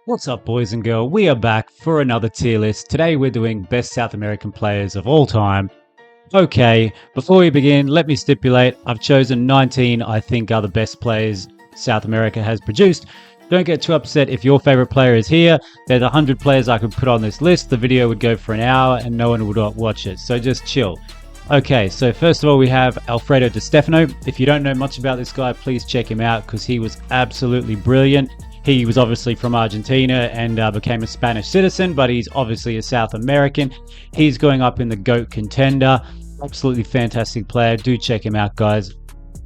What's up, boys and girls? We are back for another tier list. Today we're doing best South American players of all time. Okay, before we begin, let me stipulate I've chosen 19 I think are the best players South America has produced. Don't get too upset if your favorite player is here. There's 100 players I could put on this list. The video would go for an hour and no one would watch it, so just chill. Okay, so first of all we have Alfredo Di Stefano. If you don't know much about this guy, please check him out because he was absolutely brilliant. He was obviously from Argentina and became a Spanish citizen, but he's obviously a South American. He's going up in the GOAT contender. Absolutely fantastic player. Do check him out, guys.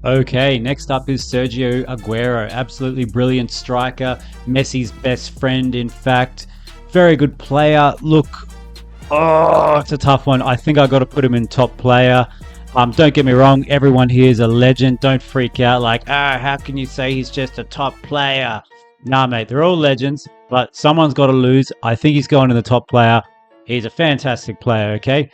Okay, next up is Sergio Aguero. Absolutely brilliant striker. Messi's best friend, in fact. Very good player. Look, it's a tough one. I think I got to put him in top player. Don't get me wrong, everyone here is a legend. Don't freak out like, how can you say he's just a top player? Nah, mate, they're all legends, but someone's got to lose. I think he's going to the top player. He's a fantastic player, okay?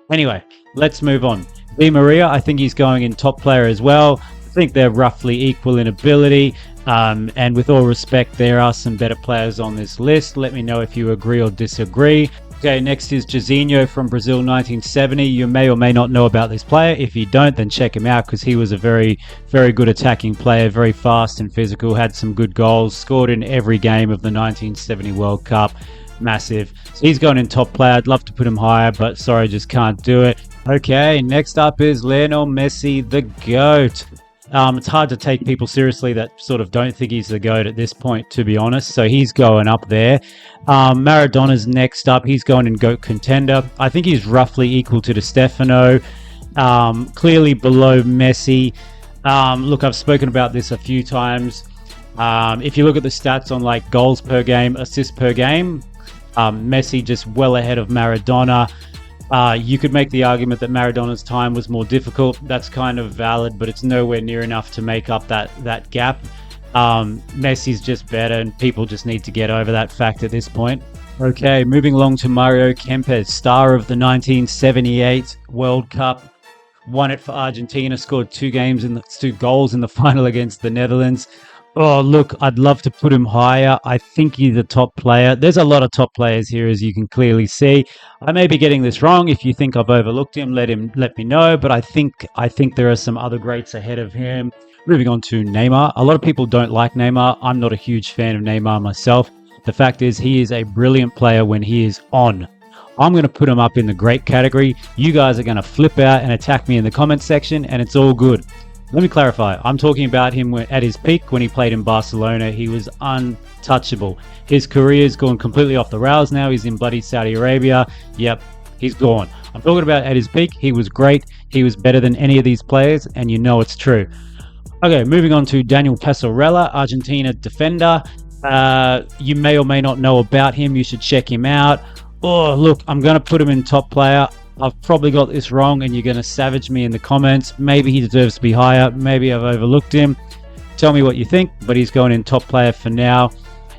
Anyway, let's move on. Di Maria, I think he's going in top player as well. I think they're roughly equal in ability. And with all respect, there are some better players on this list. Let me know if you agree or disagree. Okay, next is Jairzinho from Brazil 1970. You may or may not know about this player. If you don't, then check him out because he was a very, very good attacking player, very fast and physical, had some good goals, scored in every game of the 1970 World Cup. Massive. So he's going in top player. I'd love to put him higher, but sorry, just can't do it. Okay, next up is Lionel Messi, the GOAT. It's hard to take people seriously that sort of don't think he's the GOAT at this point, to be honest. So he's going up there. Maradona's next up. He's going in GOAT contender. I think he's roughly equal to Di Stefano. Clearly below Messi. Look, I've spoken about this a few times. If you look at the stats on like goals per game, assists per game, Messi just well ahead of Maradona. You could make the argument that Maradona's time was more difficult. That's kind of valid, but it's nowhere near enough to make up that gap. Messi's just better, and people just need to get over that fact at this point. Okay, moving along to Mario Kempes, star of the 1978 World Cup. Won it for Argentina, scored two goals in the final against the Netherlands. Oh, look, I'd love to put him higher. I think he's a top player. There's a lot of top players here, as you can clearly see. I may be getting this wrong. If you think I've overlooked him, let me know. But I think there are some other greats ahead of him. Moving on to Neymar. A lot of people don't like Neymar. I'm not a huge fan of Neymar myself. The fact is, he is a brilliant player when he is on. I'm going to put him up in the great category. You guys are going to flip out and attack me in the comments section, and it's all good. Let me clarify. I'm talking about him at his peak when he played in Barcelona. He was untouchable. His career's gone completely off the rails now. He's in bloody Saudi Arabia. Yep, he's gone. I'm talking about at his peak. He was great. He was better than any of these players, and you know it's true. Okay, moving on to Daniel Passarella, Argentina defender. You may or may not know about him. You should check him out. Oh, look, I'm going to put him in top player. I've probably got this wrong and you're going to savage me in the comments. Maybe he deserves to be higher. Maybe I've overlooked him. Tell me what you think, but he's going in top player for now.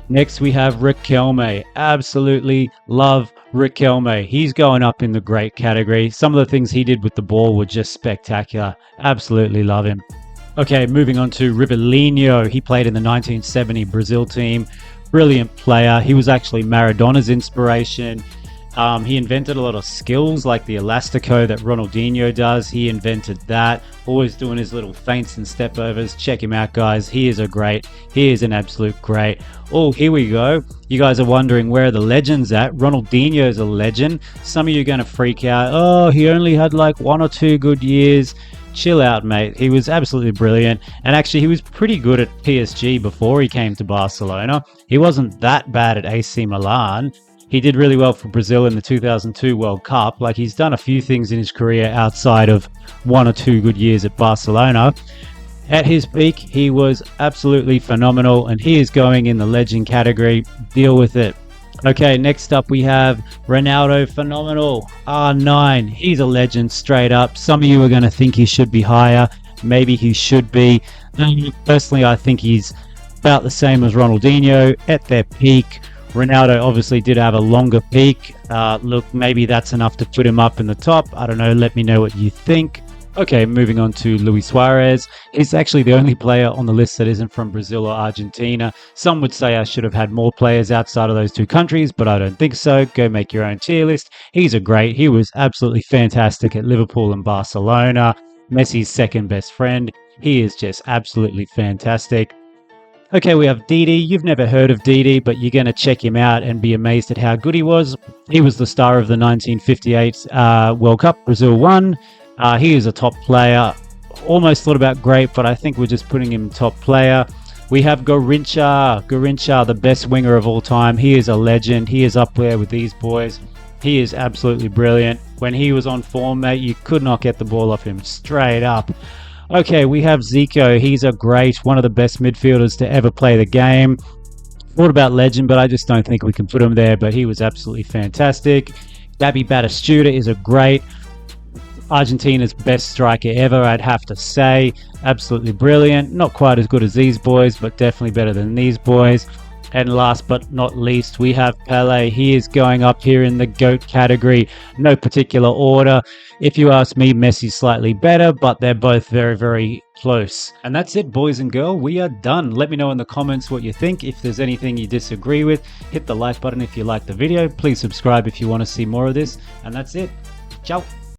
Next, we have Riquelme. Absolutely love Riquelme. He's going up in the great category. Some of the things he did with the ball were just spectacular. Absolutely love him. Okay, moving on to Ribeirinho. He played in the 1970 Brazil team. Brilliant player. He was actually Maradona's inspiration. He invented a lot of skills like the elastico that Ronaldinho does. He invented that. Always doing his little feints and step overs. Check him out, guys. He is He is an absolute great. Oh, here we go. You guys are wondering where are the legends at. Ronaldinho is a legend. Some of you are going to freak out. Oh, he only had like 1 or 2 good years. Chill out, mate. He was absolutely brilliant. And actually, he was pretty good at PSG before he came to Barcelona. He wasn't that bad at AC Milan. He did really well for Brazil in the 2002 World Cup. Like, he's done a few things in his career outside of 1 or 2 good years at Barcelona. At his peak, he was absolutely phenomenal, and he is going in the legend category. Deal with it. Okay, next up we have Ronaldo Phenomenal, R9. He's a legend straight up. Some of you are going to think he should be higher. Maybe he should be. Personally, I think he's about the same as Ronaldinho at their peak. Ronaldo obviously did have a longer peak. Look, maybe that's enough to put him up in the top. I don't know. Let me know what you think. Okay, moving on to Luis Suarez. He's actually the only player on the list that isn't from Brazil or Argentina. Some would say I should have had more players outside of those two countries, but I don't think so. Go make your own tier list. He was absolutely fantastic at Liverpool and Barcelona. Messi's second best friend. He is just absolutely fantastic. Okay, we have Didi. You've never heard of Didi, but you're going to check him out and be amazed at how good he was. He was the star of the 1958 World Cup. Brazil won. He is a top player. Almost thought about great, but I think we're just putting him top player. We have Garincha, the best winger of all time. He is a legend. He is up there with these boys. He is absolutely brilliant. When he was on form, mate, you could not get the ball off him straight up. Okay, we have Zico. He's a great, one of the best midfielders to ever play the game. Thought about legend, but I just don't think we can put him there, but he was absolutely fantastic. Gabby Batistuta is a great, Argentina's best striker ever, I'd have to say. Absolutely brilliant. Not quite as good as these boys, but definitely better than these boys. And last but not least, we have Pele. He is going up here in the GOAT category. No particular order. If you ask me, Messi's slightly better, but they're both very, very close. And that's it, boys and girls. We are done. Let me know in the comments what you think. If there's anything you disagree with, hit the like button if you like the video. Please subscribe if you want to see more of this. And that's it. Ciao.